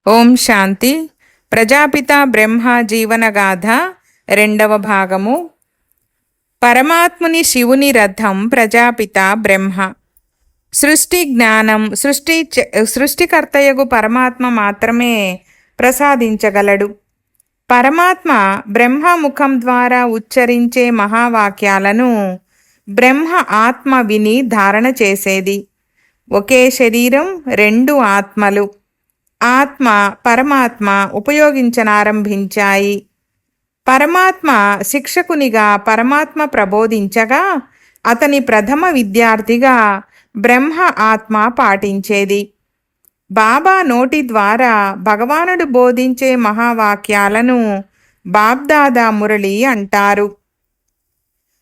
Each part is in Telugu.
ఓం శాంతి. ప్రజాపిత బ్రహ్మ జీవనగాథ రెండవ భాగము. పరమాత్ముని శివుని రథం ప్రజాపిత బ్రహ్మ. సృష్టి జ్ఞానం సృష్టికర్తయగు పరమాత్మ మాత్రమే ప్రసాదించగలడు. పరమాత్మ బ్రహ్మ ముఖం ద్వారా ఉచ్చరించే మహావాక్యాలను బ్రహ్మ ఆత్మ విని ధారణ చేసేది. ఒకే శరీరం, రెండు ఆత్మలు. ఆత్మ పరమాత్మ ఉపయోగించనారంభించాయి. పరమాత్మ శిక్షకునిగా పరమాత్మ ప్రబోధించగా అతని ప్రథమ విద్యార్థిగా బ్రహ్మ ఆత్మ పాటించేది. బాబా నోటి ద్వారా భగవానుడు బోధించే మహావాక్యాలను బాబ్దాదా మురళి అంటారు.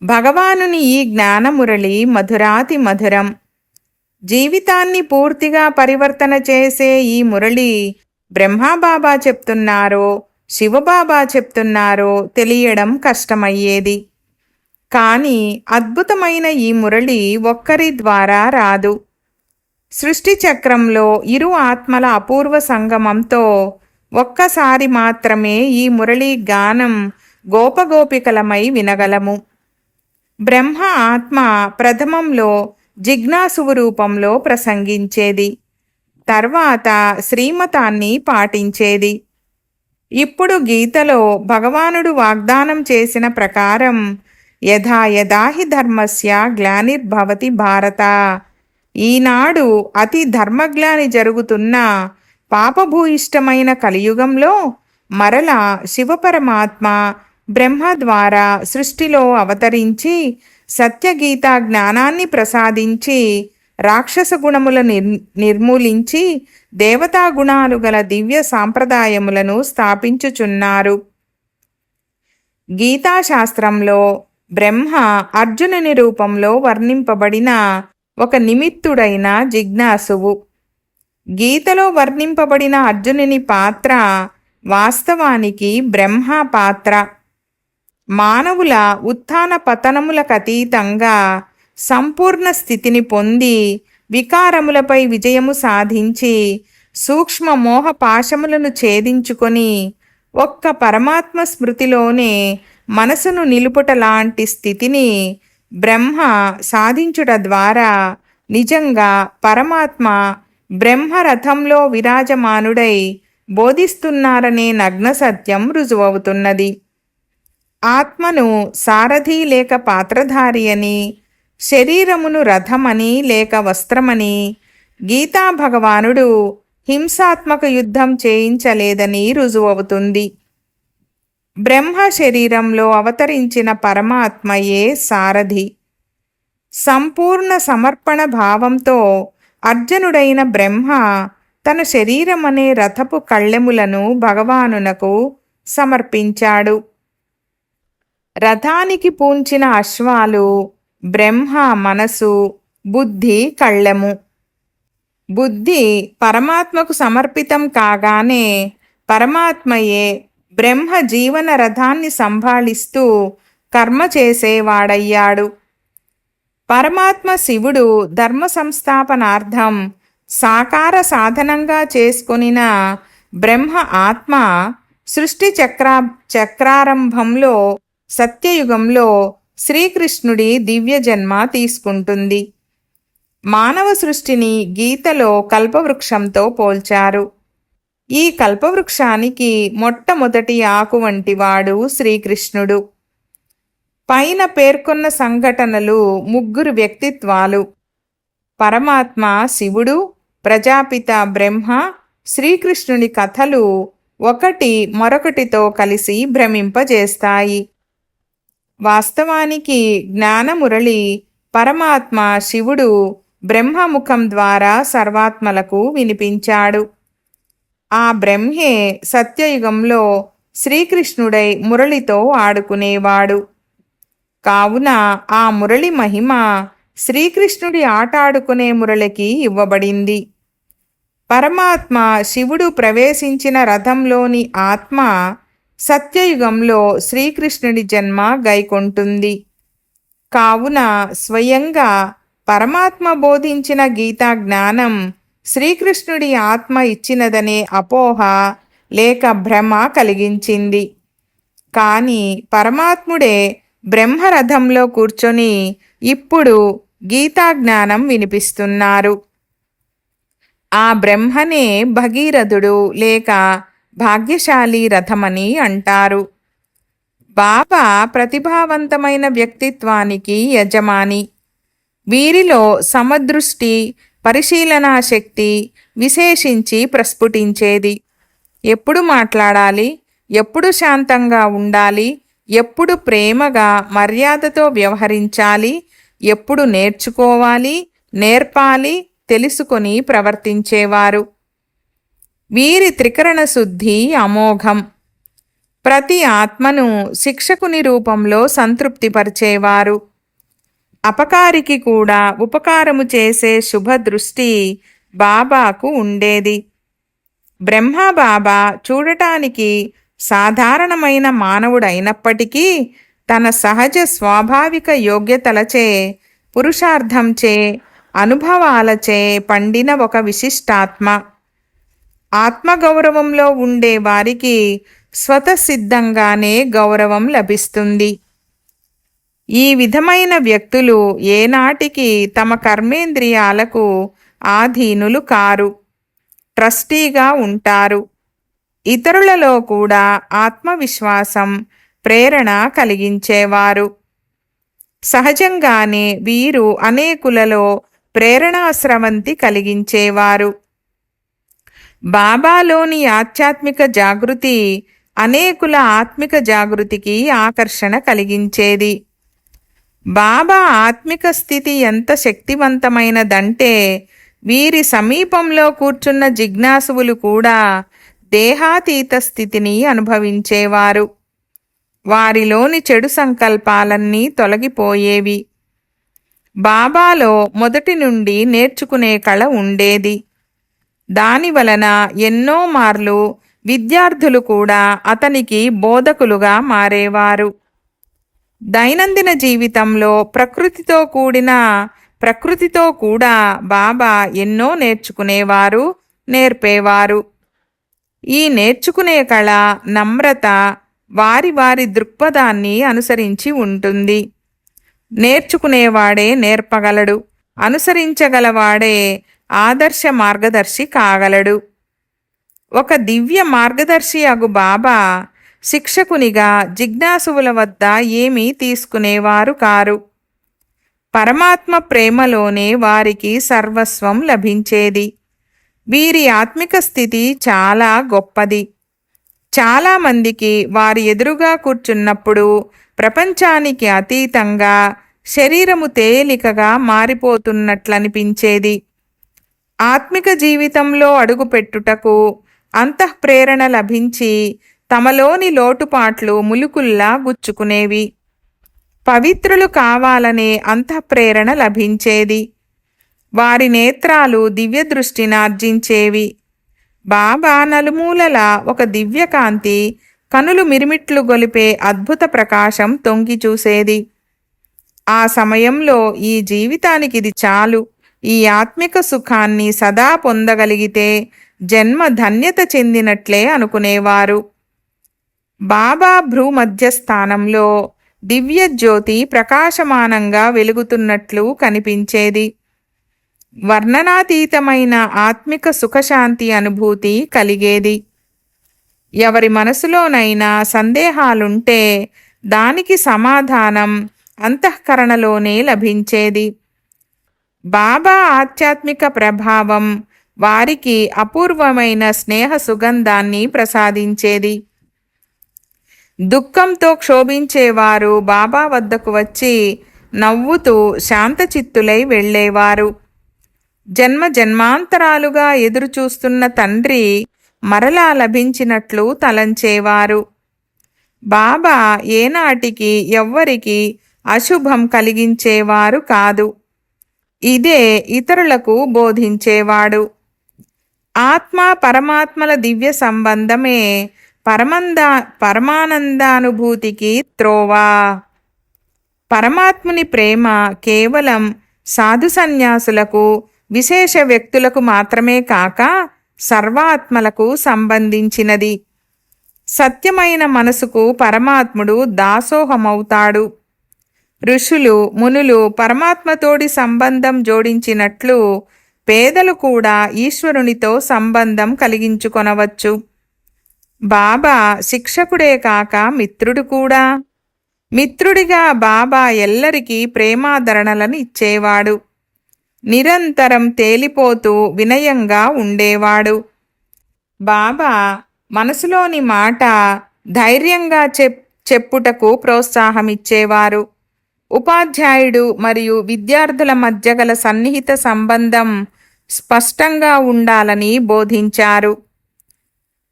భగవానుని ఈ జ్ఞానమురళి మధురాతి మధురం. జీవితాన్ని పూర్తిగా పరివర్తన చేసే ఈ మురళి బ్రహ్మబాబా చెప్తున్నారో శివబాబా చెప్తున్నారో తెలియడం కష్టమయ్యేది. కానీ అద్భుతమైన ఈ మురళి ఒక్కరి ద్వారా రాదు. సృష్టి చక్రంలో ఇరు ఆత్మల అపూర్వ సంగమంతో ఒక్కసారి మాత్రమే ఈ మురళి గానం గోపగోపికలమై వినగలము. బ్రహ్మ ఆత్మ ప్రథమంలో జిజ్ఞాసువు రూపంలో ప్రసంగించేది, తర్వాత శ్రీమతాన్ని పాటించేది. ఇప్పుడు గీతలో భగవానుడు వాగ్దానం చేసిన ప్రకారం యథా యథాహి ధర్మస్య గ్లానిర్భవతి భారత. ఈనాడు అతి ధర్మగ్లాని జరుగుతున్న పాపభూయిష్టమైన కలియుగంలో మరలా శివపరమాత్మ బ్రహ్మ ద్వారా సృష్టిలో అవతరించి సత్యగీతా జ్ఞానాన్ని ప్రసాదించి రాక్షస గుణముల నిర్మూలించి దేవతా గుణాలు గల దివ్య సాంప్రదాయములను స్థాపించుచున్నారు. గీతాశాస్త్రంలో బ్రహ్మ అర్జునుని రూపంలో వర్ణింపబడిన ఒక నిమిత్తుడైన జిజ్ఞాసువు. గీతలో వర్ణింపబడిన అర్జునుని పాత్ర వాస్తవానికి బ్రహ్మ పాత్ర. మానవుల ఉత్థాన పతనములకతీతంగా సంపూర్ణ స్థితిని పొంది వికారములపై విజయము సాధించి సూక్ష్మ మోహ పాశములను ఛేదించుకొని ఒక్క పరమాత్మ స్మృతిలోనే మనసును నిలుపుట లాంటి స్థితిని బ్రహ్మ సాధించుట ద్వారా నిజంగా పరమాత్మ బ్రహ్మరథంలో విరాజమానుడై బోధిస్తున్నారనే నగ్న సత్యం రుజువవుతున్నది. ఆత్మను సారథి లేక పాత్రధారి అని, శరీరమును రథమని లేక వస్త్రమని గీతా భగవానుడు హింసాత్మక యుద్ధం చేయించలేదని రుజువవుతుంది. బ్రహ్మ శరీరంలో అవతరించిన పరమాత్మయే సారథి. సంపూర్ణ సమర్పణ భావంతో అర్జునుడైన బ్రహ్మ తన శరీరమనే రథపు కళ్ళెములను భగవానునకు సమర్పించాడు. రథానికి పూంచిన అశ్వాలు బ్రహ్మ మనసు, బుద్ధి కళ్ళెము. బుద్ధి పరమాత్మకు సమర్పితం కాగానే పరమాత్మయే బ్రహ్మ జీవన రథాన్ని సంభాళిస్తూ కర్మ చేసేవాడయ్యాడు. పరమాత్మ శివుడు ధర్మ సంస్థాపనార్థం సాకార సాధనంగా చేసుకొనిన బ్రహ్మ ఆత్మ సృష్టి చక్రారంభంలో సత్యయుగంలో శ్రీకృష్ణుడి దివ్య జన్మ తీసుకుంటుంది. మానవ సృష్టిని గీతలో కల్పవృక్షంతో పోల్చారు. ఈ కల్పవృక్షానికి మొట్టమొదటి ఆకు వంటివాడు శ్రీకృష్ణుడు. పైన పేర్కొన్న సంఘటనలు ముగ్గురు వ్యక్తిత్వాలు. పరమాత్మ శివుడు, ప్రజాపిత బ్రహ్మ, శ్రీకృష్ణుని కథలు ఒకటి మరొకటితో కలిసి భ్రమింపజేస్తాయి. వాస్తవానికి జ్ఞానమురళి పరమాత్మ శివుడు బ్రహ్మముఖం ద్వారా సర్వాత్మలకు వినిపించాడు. ఆ బ్రహ్మే సత్యయుగంలో శ్రీకృష్ణుడై మురళితో ఆడుకునేవాడు. కావున ఆ మురళి మహిమ శ్రీకృష్ణుడి ఆటాడుకునే మురళికి ఇవ్వబడింది. పరమాత్మ శివుడు ప్రవేశించిన రథంలోని ఆత్మ సత్యయుగంలో శ్రీకృష్ణుడి జన్మ గైకొంటుంది. కావున స్వయంగా పరమాత్మ బోధించిన గీతా జ్ఞానం శ్రీకృష్ణుడి ఆత్మ ఇచ్చినదనే అపోహ లేక భ్రమ కలిగించింది. కానీ పరమాత్ముడే బ్రహ్మరథంలో కూర్చొని ఇప్పుడు గీతాజ్ఞానం వినిపిస్తున్నారు. ఆ బ్రహ్మనే భగీరథుడు లేక భాగ్యశాలి రథమని అంటారు. బాబా ప్రతిభావంతమైన వ్యక్తిత్వానికి యజమాని. వీరిలో సమదృష్టి, పరిశీలనా శక్తి విశేషించి ప్రస్ఫుటించేది. ఎప్పుడు మాట్లాడాలి, ఎప్పుడు శాంతంగా ఉండాలి, ఎప్పుడు ప్రేమగా మర్యాదతో వ్యవహరించాలి, ఎప్పుడు నేర్చుకోవాలి, నేర్పాలి తెలుసుకొని ప్రవర్తించేవారు. వీరి త్రికరణ శుద్ధి అమోఘం. ప్రతి ఆత్మను శిక్షకుని రూపంలో సంతృప్తిపరిచేవారు. అపకారికి కూడా ఉపకారము చేసే శుభదృష్టి బాబాకు ఉండేది. బ్రహ్మబాబా చూడటానికి సాధారణమైన మానవుడైనప్పటికీ తన సహజ స్వాభావిక యోగ్యతలచే, పురుషార్థంచే, అనుభవాలచే పండిన ఒక విశిష్టాత్మ. ఆత్మగౌరవంలో ఉండే వారికి స్వతసిద్ధంగానే గౌరవం లభిస్తుంది. ఈ విధమైన వ్యక్తులు ఏనాటికి తమ కర్మేంద్రియాలకు ఆధీనులు కారు, ట్రస్టీగా ఉంటారు. ఇతరులలో కూడా ఆత్మవిశ్వాసం, ప్రేరణ కలిగించేవారు. సహజంగానే వీరు అనేకులలో ప్రేరణాస్రవంతి కలిగించేవారు. బాబాలోని ఆధ్యాత్మిక జాగృతి అనేకుల ఆత్మిక జాగృతికి ఆకర్షణ కలిగించేది. బాబా ఆత్మిక స్థితి ఎంత శక్తివంతమైనదంటే వీరి సమీపంలో కూర్చున్న జిజ్ఞాసువులు కూడా దేహాతీత స్థితిని అనుభవించేవారు. వారిలోని చెడు సంకల్పాలన్నీ తొలగిపోయేవి. బాబాలో మొదటి నుండి నేర్చుకునే కళ ఉండేది. దానివలన ఎన్నో మార్లు విద్యార్థులు కూడా అతనికి బోధకులుగా మారేవారు. దైనందిన జీవితంలో ప్రకృతితో కూడా బాబా ఎన్నో నేర్చుకునేవారు, నేర్పేవారు. ఈ నేర్చుకునే కళ, నమ్రత వారి వారి దృక్పథాన్ని అనుసరించి ఉంటుంది. నేర్చుకునేవాడే నేర్పగలడు, అనుసరించగలవాడే ఆదర్శ మార్గదర్శి కాగలడు. ఒక దివ్య మార్గదర్శి అగు బాబా శిక్షకునిగా జిజ్ఞాసువుల వద్ద ఏమీ తీసుకునేవారు కారు. పరమాత్మ ప్రేమలోనే వారికి సర్వస్వం లభించేది. వీరి ఆత్మిక స్థితి చాలా గొప్పది. చాలామందికి వారి ఎదురుగా కూర్చున్నప్పుడు ప్రపంచానికి అతీతంగా శరీరము తేలికగా మారిపోతున్నట్లనిపించేది. ఆత్మిక జీవితంలో అడుగుపెట్టుటకు అంతఃప్రేరణ లభించి తమలోని లోటుపాట్లు ములుకుల్లా గుచ్చుకునేవి. పవిత్రులు కావాలనే అంతఃప్రేరణ లభించేది. వారి నేత్రాలు దివ్య దృష్టిని ఆర్జించేవి. బాబా నలుమూలలా ఒక దివ్యకాంతి, కనులు మిరిమిట్లు గొలిపే అద్భుత ప్రకాశం తొంగి చూసేది. ఆ సమయంలో ఈ జీవితానికి ఇది చాలు, ఈ ఆత్మిక సుఖాన్ని సదా పొందగలిగితే జన్మ ధన్యత చెందినట్లే అనుకునేవారు. బాబా భ్రూమధ్యస్థానంలో దివ్య జ్యోతి ప్రకాశమానంగా వెలుగుతున్నట్లు కనిపించేది. వర్ణనాతీతమైన ఆత్మిక సుఖశాంతి అనుభూతి కలిగేది. ఎవరి మనసులోనైనా సందేహాలుంటే దానికి సమాధానం అంతఃకరణలోనే లభించేది. బాబా ఆధ్యాత్మిక ప్రభావం వారికి అపూర్వమైన స్నేహ సుగంధాన్ని ప్రసాదించేది. దుఃఖంతో క్షోభించేవారు బాబా వద్దకు వచ్చి నవ్వుతూ శాంతచిత్తులై వెళ్ళేవారు. జన్మ జన్మాంతరాలుగా ఎదురుచూస్తున్న తండ్రి మరలా లభించినట్లు తలంచేవారు. బాబా ఏనాటికి ఎవ్వరికి అశుభం కలిగించేవారు కాదు. ఇదే ఇతరులకు బోధించేవాడు. ఆత్మ పరమాత్మల దివ్య సంబంధమే పరమానందానుభూతికి త్రోవా. పరమాత్ముని ప్రేమ కేవలం సాధు సన్యాసులకు, విశేష వ్యక్తులకు మాత్రమే కాక సర్వాత్మలకు సంబంధించినది. సత్యమైన మనసుకు పరమాత్ముడు దాసోహమవుతాడు. ఋషులు మునులు పరమాత్మతోడి సంబంధం జోడించినట్లు పేదలు కూడా ఈశ్వరునితో సంబంధం కలిగించుకొనవచ్చు. బాబా శిక్షకుడే కాక మిత్రుడు కూడా. మిత్రుడిగా బాబా ఎల్లరికీ ప్రేమాదరణలను ఇచ్చేవాడు. నిరంతరం తేలిపోతూ వినయంగా ఉండేవాడు. బాబా మనసులోని మాట ధైర్యంగా చెప్పుటకు ప్రోత్సాహమిచ్చేవారు. ఉపాధ్యాయుడు మరియు విద్యార్థుల మధ్య గల సన్నిహిత సంబంధం స్పష్టంగా ఉండాలని బోధించారు.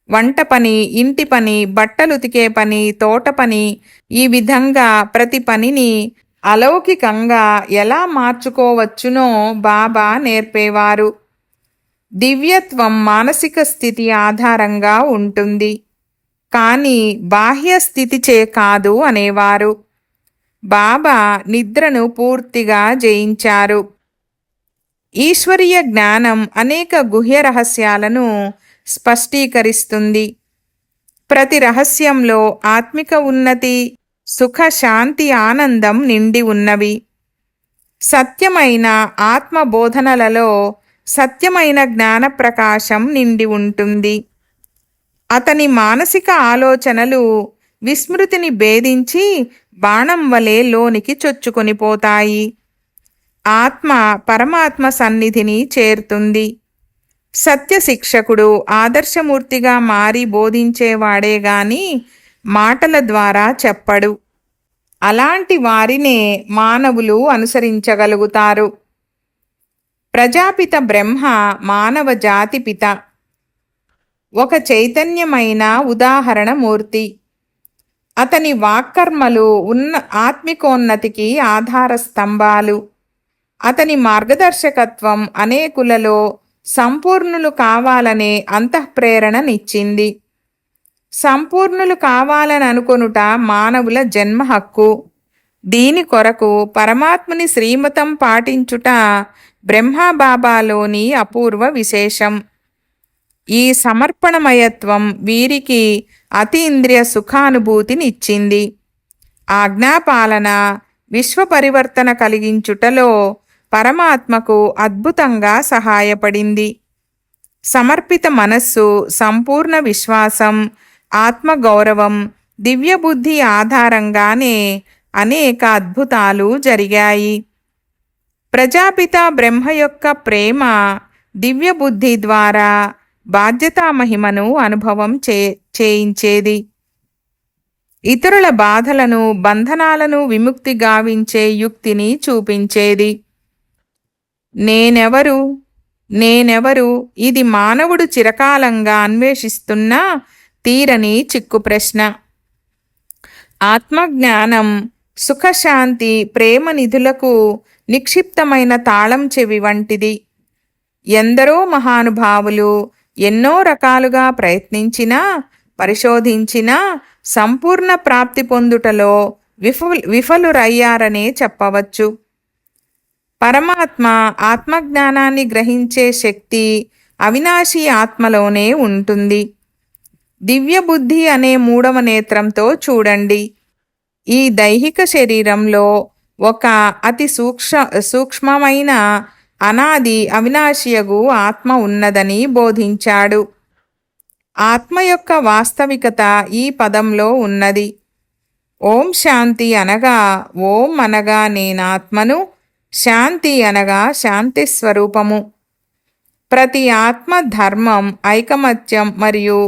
వంట పని, ఇంటి పని, బట్టలుతికే పని, తోట పని, ఈ విధంగా ప్రతి పనిని అలౌకికంగా ఎలా మార్చుకోవచ్చునో బాబా నేర్పేవారు. దివ్యత్వం మానసిక స్థితి ఆధారంగా ఉంటుంది, కానీ బాహ్య స్థితిచే కాదు అనేవారు. బాబా నిద్రను పూర్తిగా జయించారు. ఈశ్వరీయ జ్ఞానం అనేక గుహ్య రహస్యాలను స్పష్టీకరిస్తుంది. ప్రతి రహస్యంలో ఆత్మిక ఉన్నతి, సుఖ, శాంతి, ఆనందం నిండి ఉన్నవి. సత్యమైన ఆత్మ బోధనలలో సత్యమైన జ్ఞాన ప్రకాశం నిండి ఉంటుంది. అతని మానసిక ఆలోచనలు విస్మృతిని భేదించి బాణం వలె లోనికి చొచ్చుకొనిపోతాయి. ఆత్మ పరమాత్మ సన్నిధిని చేరుతుంది. సత్య శిక్షకుడు ఆదర్శమూర్తిగా మారి బోధించేవాడే గాని మాటల ద్వారా చెప్పడు. అలాంటి వారినే మానవులు అనుసరించగలుగుతారు. ప్రజాపిత బ్రహ్మ మానవ జాతి పిత, ఒక చైతన్యమైన ఉదాహరణ మూర్తి. అతని వాక్కర్మలు ఆత్మికోన్నతికి ఆధార స్తంభాలు. అతని మార్గదర్శకత్వం అనేకులలో సంపూర్ణులు కావాలనే అంతఃప్రేరణనిచ్చింది. సంపూర్ణులు కావాలని అనుకొనుట మానవుల జన్మ హక్కు. దీని కొరకు పరమాత్ముని శ్రీమతం పాటించుట బ్రహ్మబాబాలోని అపూర్వ విశేషం. ఈ సమర్పణమయత్వం వీరికి అతీంద్రియ సుఖానుభూతినిచ్చింది. ఆజ్ఞాపాలన, విశ్వపరివర్తన కలిగించుటలో పరమాత్మకు అద్భుతంగా సహాయపడింది. సమర్పిత మనస్సు, సంపూర్ణ విశ్వాసం, ఆత్మగౌరవం, దివ్యబుద్ధి ఆధారంగానే అనేక అద్భుతాలు జరిగాయి. ప్రజాపిత బ్రహ్మ యొక్క ప్రేమ దివ్యబుద్ధి ద్వారా బాధ్యతామహిమను అనుభవం చేయించేది. ఇతరుల బాధలను, బంధనాలను విముక్తి గావించే యుక్తిని చూపించేది. నేనెవరు, నేనెవరు, ఇది మానవుడు చిరకాలంగా అన్వేషిస్తున్న తీరని చిక్కు ప్రశ్న. ఆత్మజ్ఞానం, సుఖశాంతి, ప్రేమ నిధులకు నిక్షిప్తమైన తాళం చెవి వంటిది. ఎందరో మహానుభావులు ఎన్నో రకాలుగా ప్రయత్నించినా, పరిశోధించినా సంపూర్ణ ప్రాప్తి పొందుటలో విఫలురయ్యారనే చెప్పవచ్చు. పరమాత్మ ఆత్మజ్ఞానాన్ని గ్రహించే శక్తి అవినాశి ఆత్మలోనే ఉంటుంది. దివ్యబుద్ధి అనే మూడవ నేత్రంతో చూడండి. ఈ దైహిక శరీరంలో ఒక అతి సూక్ష్మమైన అనాది అవినాశియగు ఆత్మ ఉన్నదని బోధించాడు. ఆత్మ యొక్క వాస్తవికత ఈ పదంలో ఉన్నది. ఓం శాంతి అనగా ఓం అనగా నేనాత్మను, శాంతి అనగా శాంతి స్వరూపము. ప్రతి ఆత్మ ధర్మం, ఐకమత్యం మరియు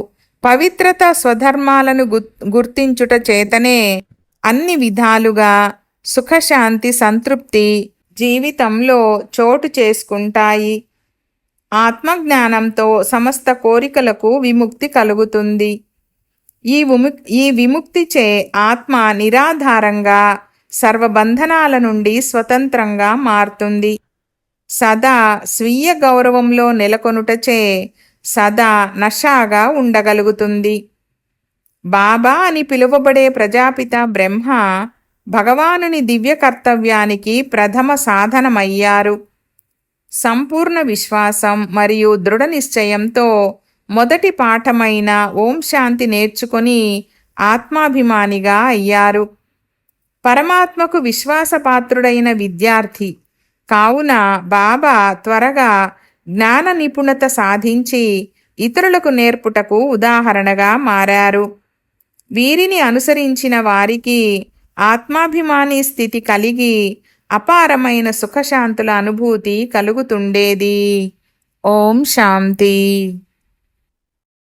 పవిత్రత స్వధర్మాలను గుర్తించుట చేతనే అన్ని విధాలుగా సుఖశాంతి, సంతృప్తి జీవితంలో చోటు చేసుకుంటాయి. ఆత్మజ్ఞానంతో సమస్త కోరికలకు విముక్తి కలుగుతుంది. ఈ విముక్తిచే ఆత్మ నిరాధారంగా సర్వబంధనాల నుండి స్వతంత్రంగా మారుతుంది. సదా స్వీయ గౌరవంలో నెలకొనుటచే సదా నషాగా ఉండగలుగుతుంది. బాబా అని పిలువబడే ప్రజాపిత బ్రహ్మ భగవానుని దివ్య కర్తవ్యానికి ప్రథమ సాధనమయ్యారు. సంపూర్ణ విశ్వాసం మరియు దృఢ నిశ్చయంతో మొదటి పాఠమైన ఓం శాంతి నేర్చుకొని ఆత్మాభిమానిగా అయ్యారు. పరమాత్మకు విశ్వాసపాత్రుడైన విద్యార్థి కావున బాబా త్వరగా జ్ఞాన నిపుణత సాధించి ఇతరులకు నేర్పుటకు ఉదాహరణగా మారారు. వీరిని అనుసరించిన వారికి ఆత్మాభిమాని స్థితి కలిగి అపారమైన సుఖశాంతుల అనుభూతి కలుగుతుండేది. ఓం శాంతి.